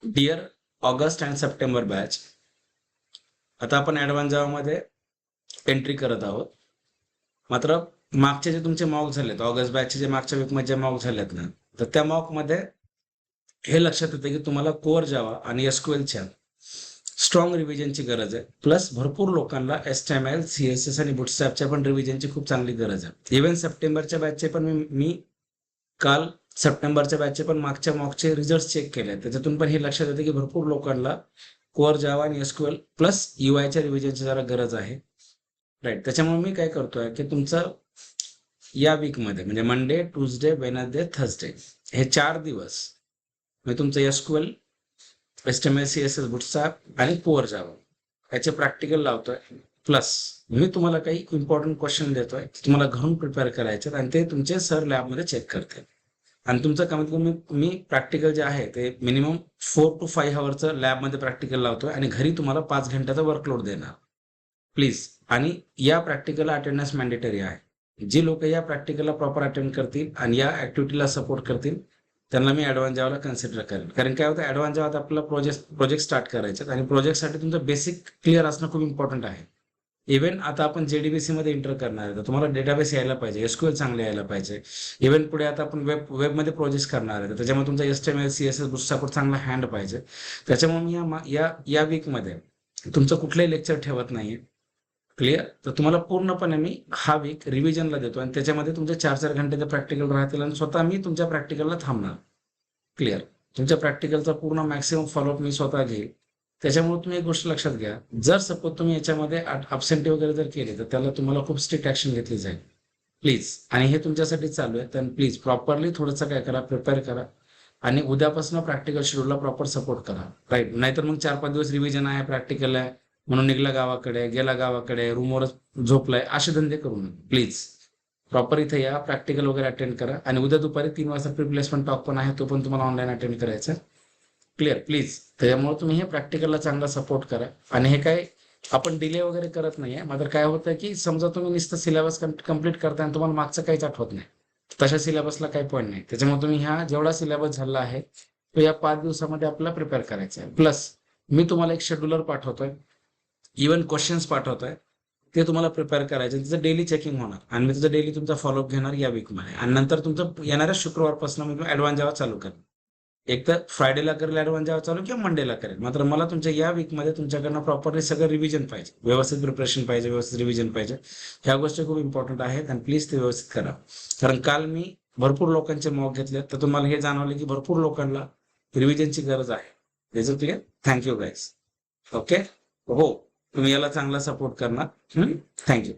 Dear August and September batch, आता आपण advance जावामध्ये entry करत आहोत. मात्र मागचे जे तुमचे मॉक झालेत, ऑगस्ट बॅचचे जे मागच्या वीकमध्ये जे मॉक झालेत ना, तर त्या मॉकमध्ये हे लक्षात येतं की तुम्हाला कोअर जावा आणि एसक्यूएलच्या स्ट्रॉंग रिव्हिजनची गरज आहे. प्लस भरपूर लोकांना HTML, CSS आणि बुटस्ट्रॅपच्या पण रिव्हिजनची खूप चांगली गरज आहे. इव्हन सप्टेंबरच्या बॅचचे पण मी काल सप्टेंबरच्या बॅचचे पण मागच्या मॉकचे रिझल्ट चेक केले. त्याच्यातून पण हे लक्षात येतं की भरपूर लोकांना कोअर जावा आणि एसक्यूएल प्लस UIच्या रिव्हिजनची जरा गरज आहे. राईट. त्याच्यामुळे मी काय करतोय की तुमचं या वीकमध्ये म्हणजे मंडे, ट्यूजडे, वेनसडे, थर्सडे हे 4 दिवस मी तुमचं एसक्यूएल, HTML, CSS, बुटस्ट्रॅप आणि कोअर जावा याचे प्रॅक्टिकल लावतोय. प्लस मी तुम्हाला काही इम्पॉर्टंट क्वेश्चन देतोय, तुम्हाला घरून प्रिपेअर करायचे आणि ते तुमचे सर लॅबमध्ये चेक करतील. आणि तुमचं कमीत कमी मी प्रॅक्टिकल जे आहे ते मिनिमम 4 to 5 हवरचं लॅबमध्ये प्रॅक्टिकल लावतोय आणि घरी तुम्हाला 5 घंट्याचा वर्कलोड देणार. प्लीज. आणि या प्रॅक्टिकलला अटेंडन्स मॅन्डेटरी आहे. जी लोक या प्रॅक्टिकलला प्रॉपर अटेंड करतील आणि या ऍक्टिव्हिटीला सपोर्ट करतील त्यांना मी ॲडव्हान्स जावाला कन्सिडर करेन. कारण काय होतं, ॲडव्हान्स जावात आपल्याला प्रोजेक्ट स्टार्ट करायचे आणि प्रोजेक्टसाठी तुमचं बेसिक क्लिअर असणं खूप इम्पॉर्टंट आहे. इव्हन आता आपण JDBC मध्ये एंटर करणार आहे तर तुम्हाला डेटाबेस यायला पाहिजे, एसक्यूएल चांगले यायला पाहिजे. इव्हन पुढे आता आपण वेबमध्ये प्रोजेक्ट करणार आहे तर त्याच्यामुळे तुमचा HTML, CSS, बुटस्ट्रॅपवर चांगला हँड पाहिजे. त्याच्यामुळे मी या वीकमध्ये तुमचं कुठलंही लेक्चर ठेवत नाहीये. क्लिअर. तर तुम्हाला पूर्णपणे मी हा वीक रिव्हिजनला देतो आणि त्याच्यामध्ये तुमचे 4-4 घंटे प्रॅक्टिकल राहतील आणि स्वतः मी तुमच्या प्रॅक्टिकलला थांबणार. क्लिअर. तुमच्या प्रॅक्टिकलचा पूर्ण मॅक्सिमम फॉलोअप मी स्वतः घेईल. त्याच्यामुळे तुम्ही एक गोष्ट लक्षात घ्या, जर सपोज तुम्ही याच्यामध्ये अब्सेंटी वगैरे जर केली तर त्याला तुम्हाला खूप स्ट्रिक्ट ऍक्शन घेतली जाईल. प्लीज. आणि हे तुमच्यासाठी चालू आहे तर प्लीज प्रॉपरली थोडंसं काय करा, प्रिपेअर करा आणि उद्यापासून प्रॅक्टिकल शेड्यूलला प्रॉपर सपोर्ट करा. राईट. नाहीतर मग 4-5 दिवस रिव्हिजन आहे, प्रॅक्टिकल आहे म्हणून निघला गावाकडे, गेला गावाकडे, रूमवरच झोपलाय, असे धंदे करू नका. प्लीज प्रॉपर इथे या, प्रॅक्टिकल वगैरे अटेंड करा आणि उद्या दुपारी 3 वाजता प्री प्लेसमेंट टॉक पण आहे, तो पण तुम्हाला ऑनलाईन अटेंड करायचा. क्लिअर. प्लीज. त्याच्यामुळे तुम्ही हे प्रॅक्टिकलला चांगला सपोर्ट करा. आणि हे काय आपण डिले वगैरे करत नाहीये. मात्र काय होतं की समजा तुम्ही नुसतं सिलेबस कंप्लीट करताय आणि तुम्हाला मागचं काहीच आठवत नाही, तशा सिलेबसला काही पॉईंट नाही. त्याच्यामुळे तुम्ही ह्या जेवढा सिलेबस झाला आहे तो या 5 दिवसामध्ये आपल्याला प्रिपेअर करायचा आहे. प्लस मी तुम्हाला एक शेड्युलर पाठवतोय, इव्हन क्वेश्चन्स पाठवतोय, ते तुम्हाला प्रिपेअर करायचे. त्याचं डेली चेकिंग होणार आणि मी त्याचं डेली तुमचा फॉलोअप घेणार या वीकमध्ये. आणि नंतर तुमचं येणाऱ्या शुक्रवारपासून मी ॲडव्हान्स जावा चालू करेन. एक तर फ्रायडेला करेल ॲडव्हान्स जावा चालू किंवा मंडेला करेल. मात्र मला तुमच्या या वीकमध्ये तुमच्याकडनं प्रॉपरली सगळं रिव्हिजन पाहिजे, व्यवस्थित प्रिपरेशन पाहिजे, व्यवस्थित रिव्हिजन पाहिजे. ह्या गोष्टी खूप इम्पॉर्टंट आहेत आणि प्लीज ते व्यवस्थित करा. कारण काल मी भरपूर लोकांचे मॉक घेतले तर तुम्हाला हे जाणवलं की भरपूर लोकांना रिव्हिजनची गरज आहे. त्याचं क्लिअर. Thank you guys. ओके. हो, तुम्ही याला चांगला सपोर्ट करणार. थँक्यू.